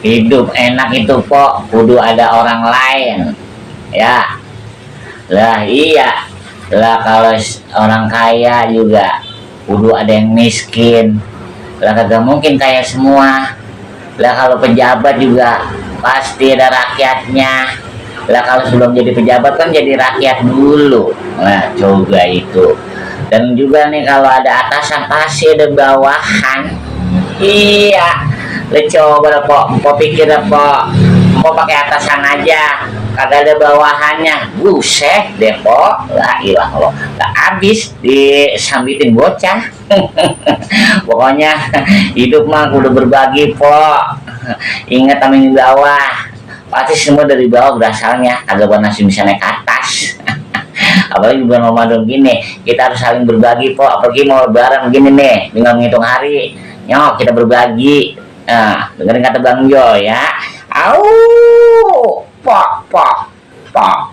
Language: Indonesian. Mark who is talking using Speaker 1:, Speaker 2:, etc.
Speaker 1: Hidup enak itu kok kudu ada orang lain, ya. Lah iya, lah kalau orang kaya juga kudu ada yang miskin. Lah kagak mungkin kaya semua. Lah kalau pejabat juga pasti ada rakyatnya. Lah kalau sebelum jadi pejabat kan jadi rakyat dulu. Nah coba itu. Dan juga nih kalau ada atasan pasti ada bawahan. Iya, lu coba lah po pikir po, pakai atasan aja, kagak ada bawahannya, buset deh po, lah ilah lo, gak habis disambitin bocah. Pokoknya hidup mah udah berbagi po, ingat sama yang di bawah, pasti semua dari bawah berasalnya, kagak pernah bisa naik ke atas. Apalagi bulan Ramadan gini, kita harus saling berbagi po, apalagi mau lebaran begini nih, tinggal menghitung hari. Nyok kita berbagi. Nah, dengerin kata Bang Jo ya. Au, pok pok pok.